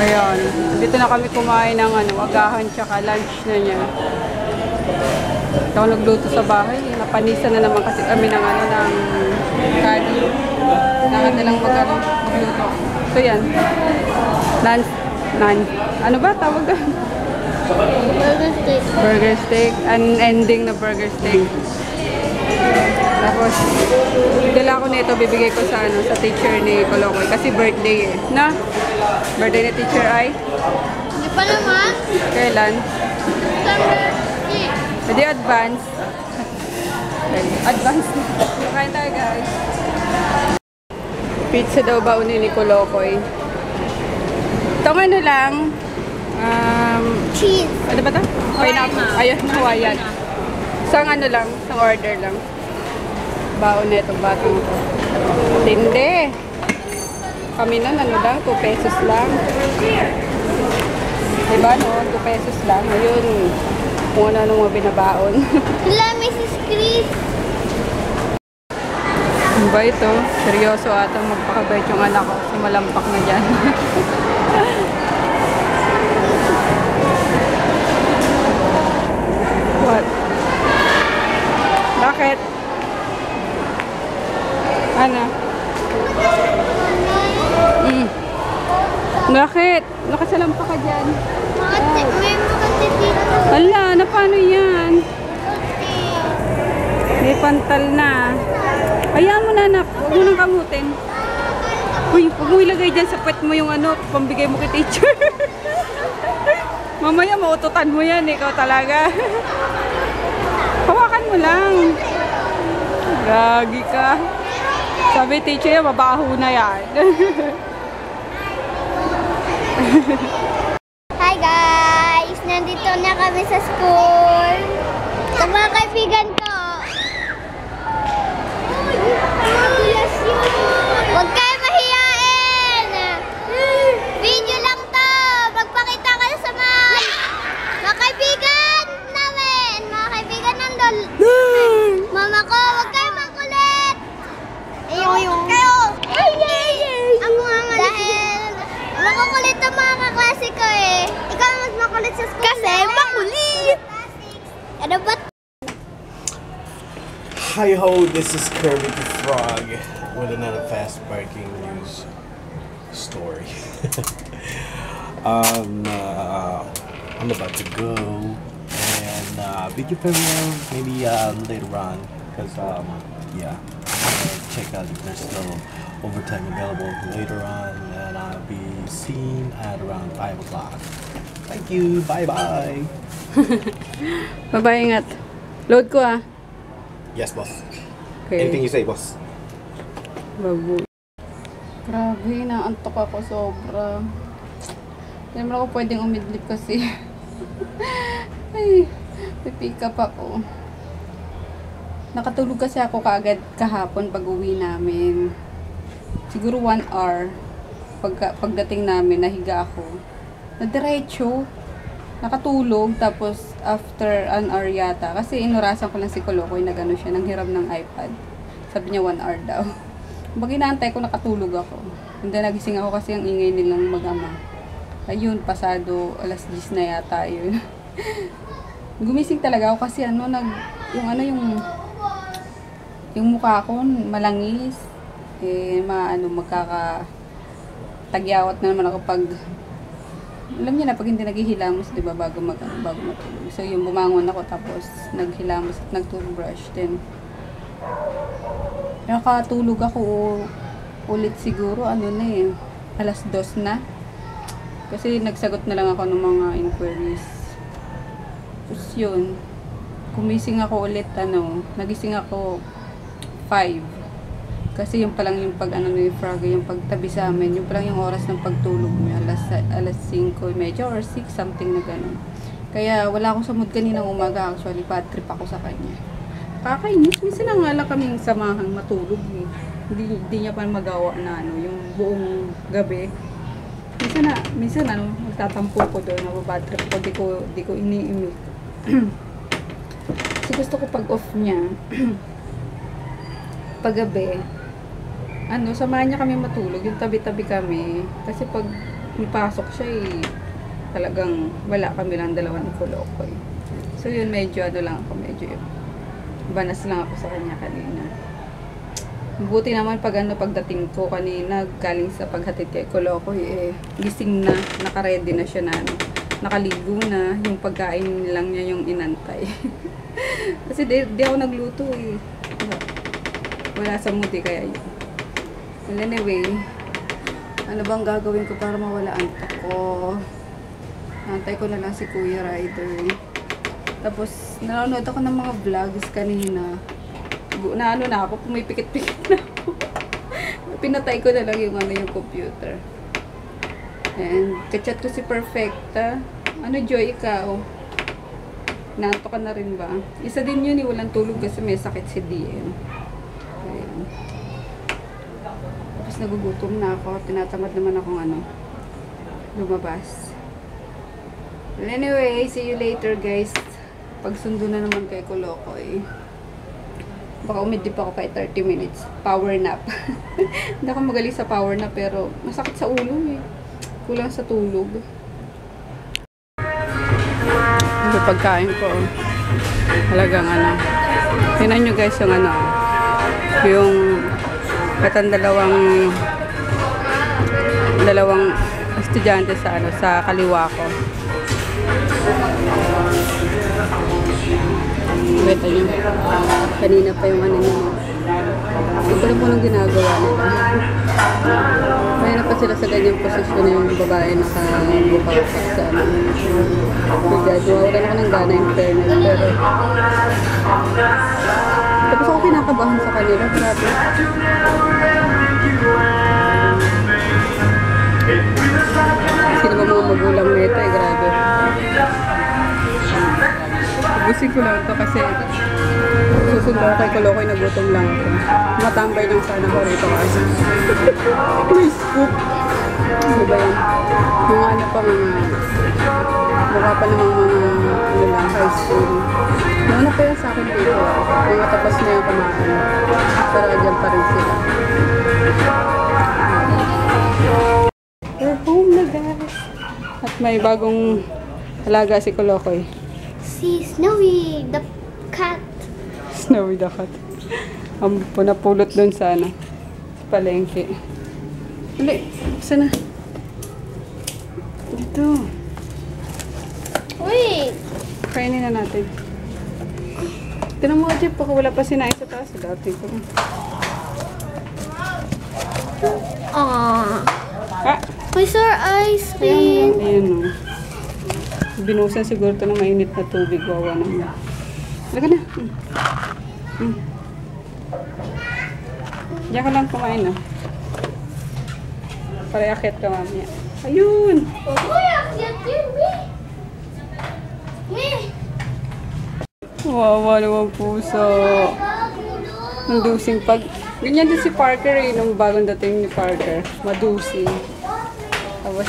Ayan. Dito na kami kumain ng agahan tsaka lunch na niya. Ito ako nagluto sa bahay. Napanisa na naman kasi kami ng ng kanin. Nakanda lang magluto. So yan. Ano ba tawag doon? Burger steak. Burger steak. An ending na burger steak. Tapos, dala ko nito, bibigay ko sa sa teacher ni Kolokoy. Kasi birthday eh. Na? Birthday ni teacher ay? Hindi pa naman. Kailan? December 6. Hindi advance. Okay. Advance na. Kain tayo guys. Pizza daw ba ni Kolokoy? Itong lang. Cheese. Ano ba ito? Pineapple. Ayun, Hawaiian. Isang lang, isang order lang. Baon na itong batang ito. Tindi. Kami na, lang, 2 pesos lang. Diba, no? 2 pesos lang. Ayun, kung ano mga binabaon. Hello, Mrs. Chris. Ano ba ito? Seryoso atang magpakabait yung anak ko. Si malampak na dyan. What? Bakit? Ano? Bakit? Nakasalampa ka dyan. May makati dito. Hala, na paano yan? May pantal na. Hayaan mo na anak. Huwag mo nang kamutin. Uy, huwag mo ilagay dyan sa puwet mo yung pambigay mo kay teacher. Mamaya maututan mo yan. Ikaw talaga. Hawakan mo lang. Gagi ka. Sabi teacher, mabaho na yan. Hi guys! Nandito na kami sa school. Sa mga kaibigan ko. Huwag kayo mahiyain! Video lang to! Magpakita kayo sa mga kaibigan namin! Mga kaibigan ng mama ko, huwag kayo makulit! Huwag kayo! Ang mga dahil makukulit ang mga kaklase ko eh. Ikaw mas makulit sa school. Kasi makulit! Ano ba? Hi ho, this is Kirby the Frog with another fast breaking news story. I'm about to go and video premiere maybe later on because yeah, check out if there's still overtime available later on, and I'll be seen at around 5 o'clock. Thank you, bye bye. Bye-bye, ingat. Load ko ah. Yes, boss. Okay. Anything you say, boss. Baboy. Grabe, naantok ako sobra. Hindi naman ako pwedeng umidlip kasi. Ay, pipick up ako. Nakatulog kasi ako kaagad kahapon pag uwi namin. Siguro 1 hour. Pagdating namin, nahiga ako. Nadiretso. Nakatulog, tapos after an hour yata, kasi inurasan ko lang si Kolokoy na gano'n siya, nang hiram ng iPad. Sabi niya 1 hour daw. Pag inaantay ko, nakatulog ako. And then nagising ako kasi ang ingay nilang mag-ama. Ayun, pasado, alas 10 na yata yun. Gumising talaga ako kasi yung mukha ko malangis. Magkakatagyawat na naman ako pag alam niyo na pag hindi naghihilamos, 'di ba, bago matulog. So yung bumangon ako tapos naghilamos at nagtoothbrush, then nakatulog ako ulit siguro alas 2 na. Kasi nagsagot na lang ako ng mga inquiries. Tapos yun, kumising ako ulit nagising ako 5. Kasi yung palang yung yung frog, yung pagtabi sa amin, yung palang yung oras ng pagtulog niya, alas 5:30 or 6, something na gano'n. Kaya wala akong sa mood kaninang umaga, actually, bad trip ako sa kanya. Kakainis, minsan na nga lang kaming samahang matulog eh. Hindi niya pa magawa na yung buong gabi. Minsan magtatampo ko doon, nababad trip ko, di ko iniimik. Kasi gusto ko pag off niya, pag gabi, samahan niya kami matulog. Yung tabi-tabi kami. Kasi pag nipasok siya talagang wala kami lang dalawa ni Kolokoy. So yun, medyo lang ako, medyo banas lang ako sa kanya kanina. Buti naman pagdating ko kanina, galing sa paghatid kay Kolokoy, gising na, naka-ready na siya na, nakaligo na, yung pagkain lang niya yung inantay. Kasi di ako nagluto wala sa mood kaya yun. Well, anyway, ano bang gagawin ko para mawala antok ko? Nantay ko na lang si Kuya Ryder. Tapos, nanonood ako ng mga vlogs kanina. Na ako, pumipikit-pikit na ako. Pinatay ko na lang yung computer. And, kachat ko si Perfecta. Joy, ikaw? Nantok ka na rin ba? Isa din yun, walang tulog kasi may sakit si DM. Ayan. Tapos nagugutom na ako. Tinatamad naman akong lumabas. Well, anyway, see you later guys. Pagsundo na naman kay Kolokoy. Baka umidip ako kay 30 minutes. Power nap. Hindi ako magaling sa power nap pero masakit sa ulo Kulang sa tulog. Yung pagkain ko. Talagang tingnan nyo guys yung katang dalawang estudyante sa kaliwa ko. Kita nyo. Kanina pa yung nila. Ito na po nang ginagawa nila. Mayroon pa sila sa ganyang posisyon na yung babae nakabukapak sa wala na ako ng gana in fairness. Pero tapos ako kinakabahan sa kanila. Grabe. Sino ba mga magulang nito grabe. Ubusin ko lang ito kasi susundo kay Kolokoy, nagutom lang ako. Matambay lang sana ako rito kasi. May scoop. Ano ba yan? Yung pa mukha pa namang mga high school. Ano pa yan sa akin dito? Mga tapos na yung kumain. Pero dyan pa rin sila. We're home na guys. At may bagong alaga si Kolokoy. Si Snowy the cat. Snowy the cat. Ang punapulot dun sa sa palengke. Dali, sana. Dito. Uy! Kainin na natin. Tinan mo, Jeff, baka wala pa sinain sa taas. Dati ko. Ah. Ah! May sore ice cream. Ayan o. Binusan siguro ito ng mainit na tubig. Wawa naman. Laga na. Diyan ka lang kumain na. Para akit ka mamaya. Ayun! Uy, akyat yun, Wawa naman puso. Ang dusing pag... Ganyan din si Parker nung bagong dating ni Parker. Madusing. Tapos,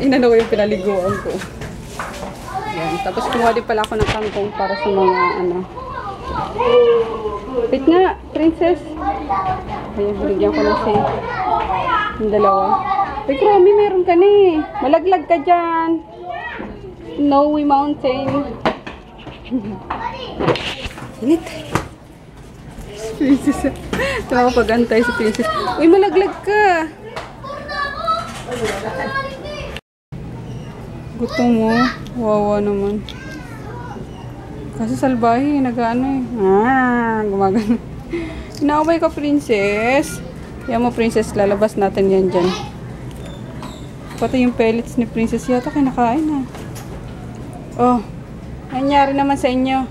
inano ko yung pinaliguan ko. Yan. Tapos kumuha din pala ako ng kangkong para sa mga Wait nga, princess. Ayan, binigyan ko na siya. Yung dalawa. Ay, Kromi, meron ka na Malaglag ka dyan. Snowy Mountain. Init. Princess. Tama pag-antay si princess. Uy, malaglag ka. Gutom mo. Wawa naman. Kasi salbahe, gumagano. Inaaway ka, princess. Yan mo, princess, lalabas natin yan dyan. Pati yung pellets ni princess yata kinakain Oh, nangyari naman sa inyo.